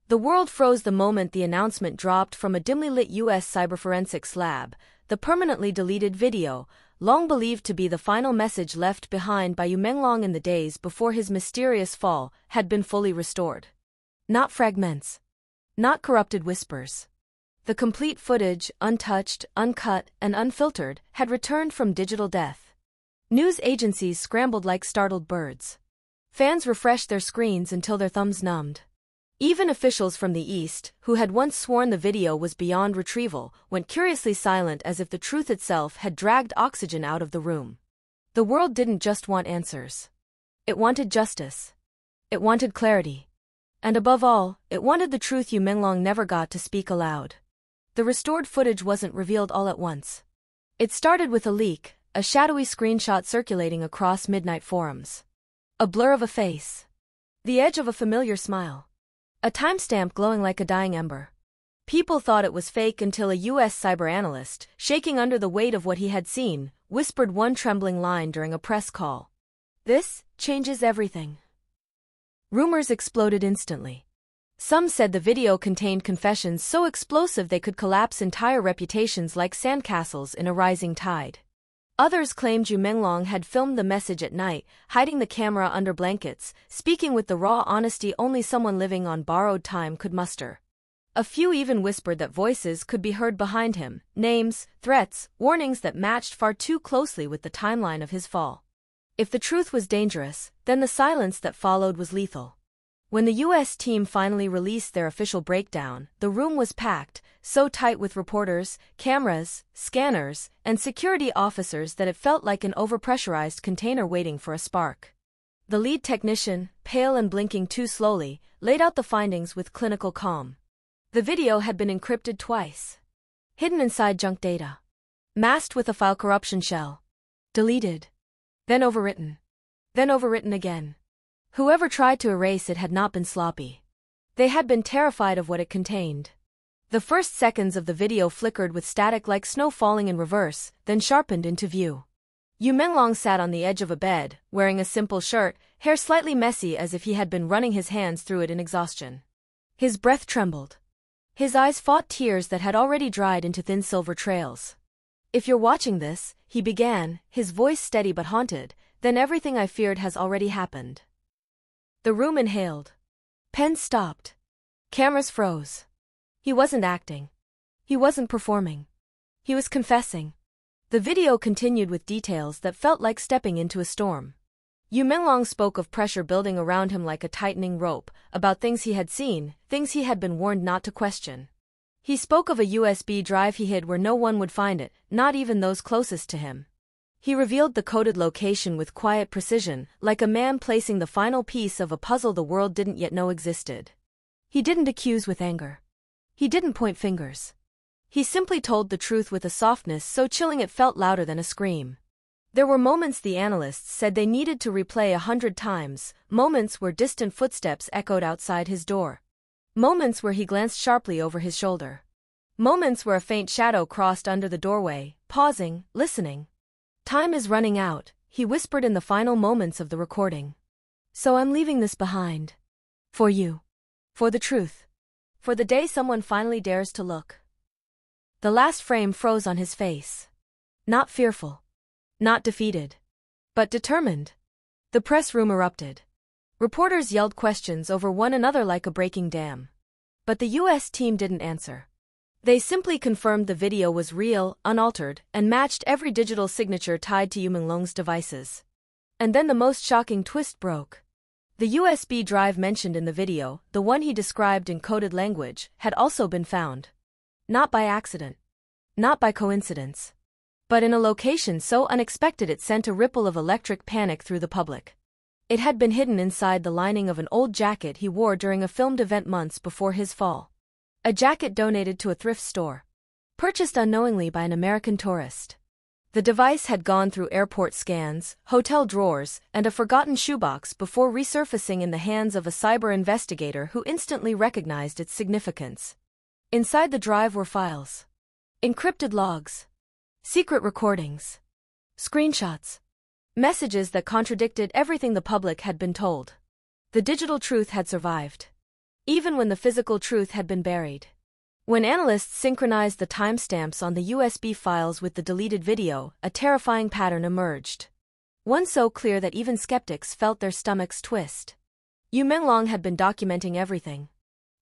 The world froze the moment the announcement dropped from a dimly lit U.S. cyberforensics lab. The permanently deleted video, long believed to be the final message left behind by Yu Menglong in the days before his mysterious fall, had been fully restored. Not fragments. Not corrupted whispers. The complete footage, untouched, uncut, and unfiltered, had returned from digital death. News agencies scrambled like startled birds. Fans refreshed their screens until their thumbs numbed. Even officials from the East, who had once sworn the video was beyond retrieval, went curiously silent as if the truth itself had dragged oxygen out of the room. The world didn't just want answers. It wanted justice. It wanted clarity. And above all, it wanted the truth Yu Menglong never got to speak aloud. The restored footage wasn't revealed all at once. It started with a leak, a shadowy screenshot circulating across midnight forums. A blur of a face. The edge of a familiar smile. A timestamp glowing like a dying ember. People thought it was fake until a U.S. cyber analyst, shaking under the weight of what he had seen, whispered one trembling line during a press call. "This changes everything." Rumors exploded instantly. Some said the video contained confessions so explosive they could collapse entire reputations like sandcastles in a rising tide. Others claimed Yu Menglong had filmed the message at night, hiding the camera under blankets, speaking with the raw honesty only someone living on borrowed time could muster. A few even whispered that voices could be heard behind him, names, threats, warnings that matched far too closely with the timeline of his fall. If the truth was dangerous, then the silence that followed was lethal. When the U.S. team finally released their official breakdown, the room was packed, so tight with reporters, cameras, scanners, and security officers that it felt like an overpressurized container waiting for a spark. The lead technician, pale and blinking too slowly, laid out the findings with clinical calm. The video had been encrypted twice. Hidden inside junk data. Masked with a file corruption shell. Deleted. Then overwritten. Then overwritten again. Whoever tried to erase it had not been sloppy. They had been terrified of what it contained. The first seconds of the video flickered with static like snow falling in reverse, then sharpened into view. Yu Menglong sat on the edge of a bed, wearing a simple shirt, hair slightly messy as if he had been running his hands through it in exhaustion. His breath trembled. His eyes fought tears that had already dried into thin silver trails. "If you're watching this," he began, his voice steady but haunted, "then everything I feared has already happened." The room inhaled. Pens stopped. Cameras froze. He wasn't acting. He wasn't performing. He was confessing. The video continued with details that felt like stepping into a storm. Yu Menglong spoke of pressure building around him like a tightening rope, about things he had seen, things he had been warned not to question. He spoke of a USB drive he hid where no one would find it, not even those closest to him. He revealed the coded location with quiet precision, like a man placing the final piece of a puzzle the world didn't yet know existed. He didn't accuse with anger. He didn't point fingers. He simply told the truth with a softness so chilling it felt louder than a scream. There were moments the analysts said they needed to replay 100 times, moments where distant footsteps echoed outside his door. Moments where he glanced sharply over his shoulder. Moments where a faint shadow crossed under the doorway, pausing, listening. "Time is running out," he whispered in the final moments of the recording. "So I'm leaving this behind. For you. For the truth. For the day someone finally dares to look." The last frame froze on his face. Not fearful. Not defeated. But determined. The press room erupted. Reporters yelled questions over one another like a breaking dam. But the U.S. team didn't answer. They simply confirmed the video was real, unaltered, and matched every digital signature tied to Yu Menglong's devices. And then the most shocking twist broke. The USB drive mentioned in the video, the one he described in coded language, had also been found. Not by accident. Not by coincidence. But in a location so unexpected it sent a ripple of electric panic through the public. It had been hidden inside the lining of an old jacket he wore during a filmed event months before his fall. A jacket donated to a thrift store. Purchased unknowingly by an American tourist. The device had gone through airport scans, hotel drawers, and a forgotten shoebox before resurfacing in the hands of a cyber investigator who instantly recognized its significance. Inside the drive were files. Encrypted logs. Secret recordings. Screenshots. Messages that contradicted everything the public had been told. The digital truth had survived. even when the physical truth had been buried. When analysts synchronized the timestamps on the USB files with the deleted video, a terrifying pattern emerged. One so clear that even skeptics felt their stomachs twist. Yu Menglong had been documenting everything.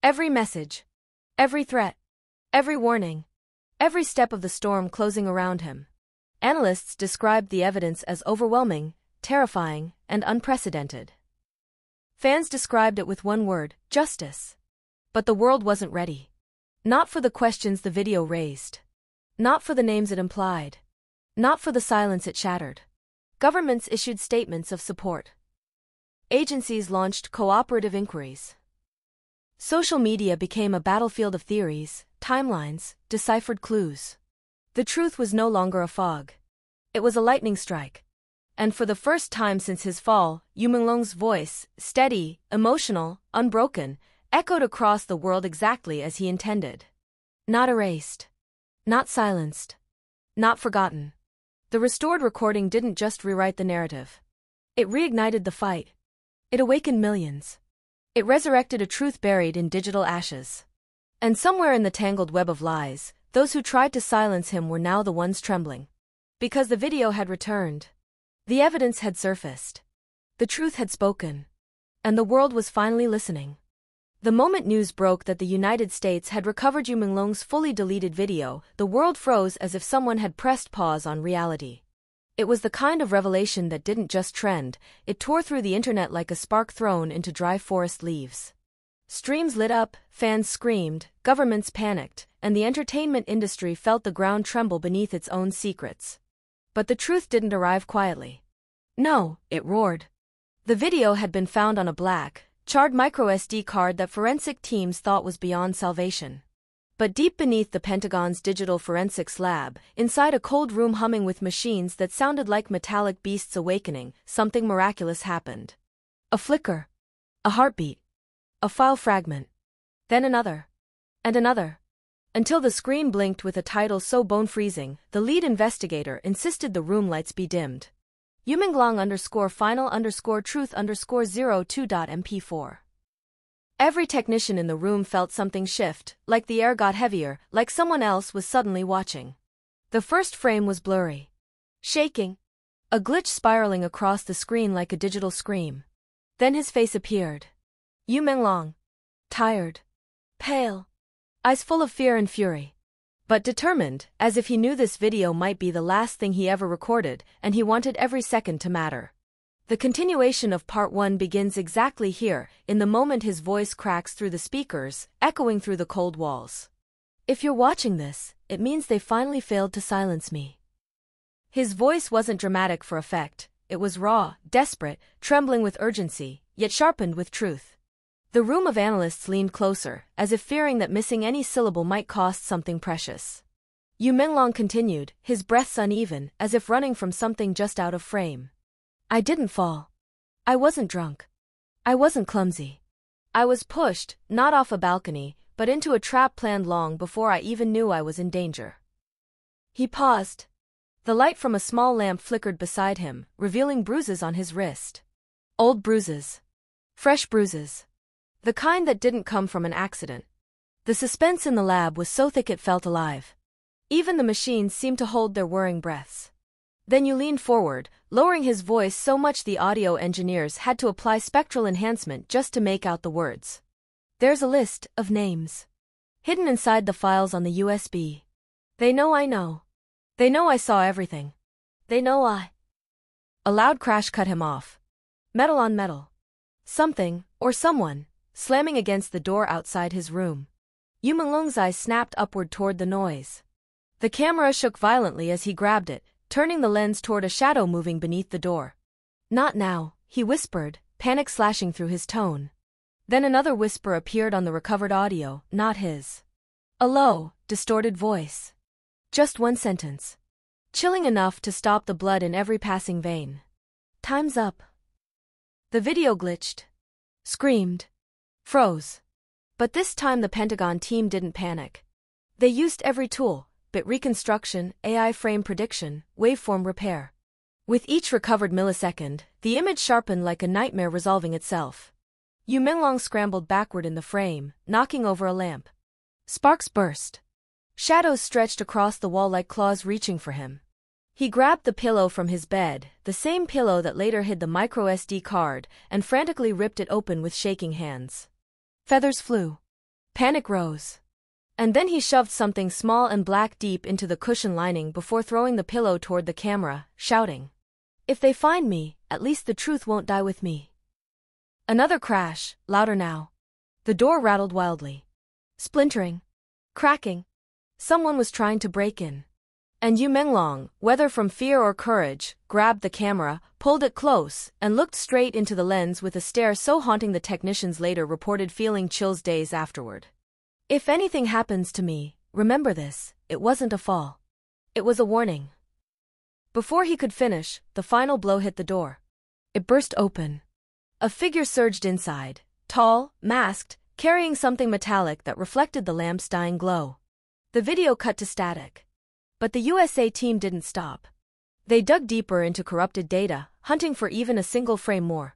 Every message. Every threat. Every warning. Every step of the storm closing around him. Analysts described the evidence as overwhelming, terrifying, and unprecedented. Fans described it with one word: justice. But the world wasn't ready. Not for the questions the video raised. Not for the names it implied. Not for the silence it shattered. Governments issued statements of support. Agencies launched cooperative inquiries. Social media became a battlefield of theories, timelines, deciphered clues. The truth was no longer a fog. It was a lightning strike. And for the first time since his fall, Yu Menglong's voice, steady, emotional, unbroken, echoed across the world exactly as he intended. Not erased. Not silenced. Not forgotten. The restored recording didn't just rewrite the narrative. It reignited the fight. It awakened millions. It resurrected a truth buried in digital ashes. And somewhere in the tangled web of lies, those who tried to silence him were now the ones trembling. Because the video had returned. The evidence had surfaced. The truth had spoken. And the world was finally listening. The moment news broke that the United States had recovered Yu Menglong's fully deleted video, the world froze as if someone had pressed pause on reality. It was the kind of revelation that didn't just trend, it tore through the internet like a spark thrown into dry forest leaves. Streams lit up, fans screamed, governments panicked, and the entertainment industry felt the ground tremble beneath its own secrets. But the truth didn't arrive quietly. No, it roared. The video had been found on a black, charred microSD card that forensic teams thought was beyond salvation. But deep beneath the Pentagon's digital forensics lab, inside a cold room humming with machines that sounded like metallic beasts awakening, something miraculous happened. A flicker. A heartbeat. A file fragment. Then another. And another. Until the screen blinked with a title so bone-freezing, the lead investigator insisted the room lights be dimmed. Yu Menglong _final_truth_02.mp4. Every technician in the room felt something shift, like the air got heavier, like someone else was suddenly watching. The first frame was blurry. Shaking. A glitch spiraling across the screen like a digital scream. Then his face appeared. Yu Menglong. Tired. Pale. Eyes full of fear and fury. But determined, as if he knew this video might be the last thing he ever recorded, and he wanted every second to matter. The continuation of part 1 begins exactly here, in the moment his voice cracks through the speakers, echoing through the cold walls. If you're watching this, it means they finally failed to silence me. His voice wasn't dramatic for effect, it was raw, desperate, trembling with urgency, yet sharpened with truth. The room of analysts leaned closer, as if fearing that missing any syllable might cost something precious. Yu Menglong continued, his breaths uneven, as if running from something just out of frame. I didn't fall. I wasn't drunk. I wasn't clumsy. I was pushed, not off a balcony, but into a trap planned long before I even knew I was in danger. He paused. The light from a small lamp flickered beside him, revealing bruises on his wrist. Old bruises. Fresh bruises. The kind that didn't come from an accident. The suspense in the lab was so thick it felt alive. Even the machines seemed to hold their whirring breaths. Then Yu leaned forward, lowering his voice so much the audio engineers had to apply spectral enhancement just to make out the words. There's a list of names. Hidden inside the files on the USB. They know I know. They know I saw everything. They know I. A loud crash cut him off. Metal on metal. Something, or someone, slamming against the door outside his room. Yu Menglong's eyes snapped upward toward the noise. The camera shook violently as he grabbed it, turning the lens toward a shadow moving beneath the door. Not now, he whispered, panic slashing through his tone. Then another whisper appeared on the recovered audio, not his. A low, distorted voice. Just one sentence. Chilling enough to stop the blood in every passing vein. Time's up. The video glitched. Screamed. Froze. But this time the Pentagon team didn't panic. They used every tool, bit reconstruction, AI frame prediction, waveform repair. With each recovered millisecond, the image sharpened like a nightmare resolving itself. Yu Menglong scrambled backward in the frame, knocking over a lamp. Sparks burst. Shadows stretched across the wall like claws reaching for him. He grabbed the pillow from his bed, the same pillow that later hid the microSD card, and frantically ripped it open with shaking hands. Feathers flew. Panic rose. And then he shoved something small and black deep into the cushion lining before throwing the pillow toward the camera, shouting, "If they find me, at least the truth won't die with me." Another crash, louder now. The door rattled wildly. Splintering. Cracking. Someone was trying to break in. And Yu Menglong, whether from fear or courage, grabbed the camera, pulled it close, and looked straight into the lens with a stare so haunting the technicians later reported feeling chills days afterward. "If anything happens to me, remember this, it wasn't a fall. It was a warning." Before he could finish, the final blow hit the door. It burst open. A figure surged inside, tall, masked, carrying something metallic that reflected the lamp's dying glow. The video cut to static. But the USA team didn't stop. They dug deeper into corrupted data, hunting for even a single frame more.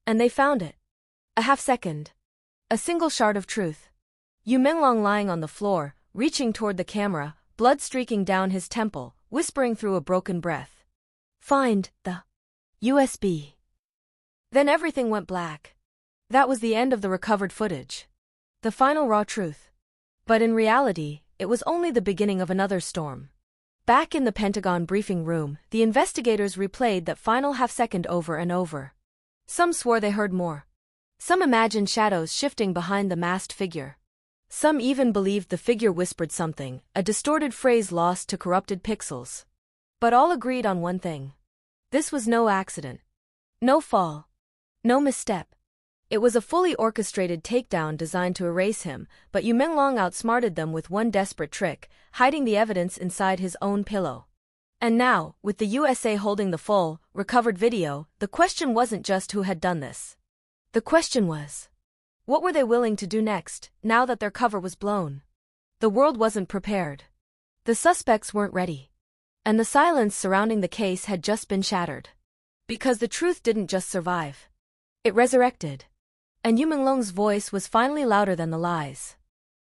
And they found it. A half second. A single shard of truth. Yu Menglong lying on the floor, reaching toward the camera, blood streaking down his temple, whispering through a broken breath. "Find the USB." Then everything went black. That was the end of the recovered footage. The final raw truth. But in reality, it was only the beginning of another storm. Back in the Pentagon briefing room, the investigators replayed that final half-second over and over. Some swore they heard more. Some imagined shadows shifting behind the masked figure. Some even believed the figure whispered something, a distorted phrase lost to corrupted pixels. But all agreed on one thing. This was no accident. No fall. No misstep. It was a fully orchestrated takedown designed to erase him, but Yu Menglong outsmarted them with one desperate trick, hiding the evidence inside his own pillow. And now, with the USA holding the full, recovered video, the question wasn't just who had done this. The question was, what were they willing to do next, now that their cover was blown? The world wasn't prepared. The suspects weren't ready. And the silence surrounding the case had just been shattered. Because the truth didn't just survive. It resurrected. And Yu Menglong's voice was finally louder than the lies.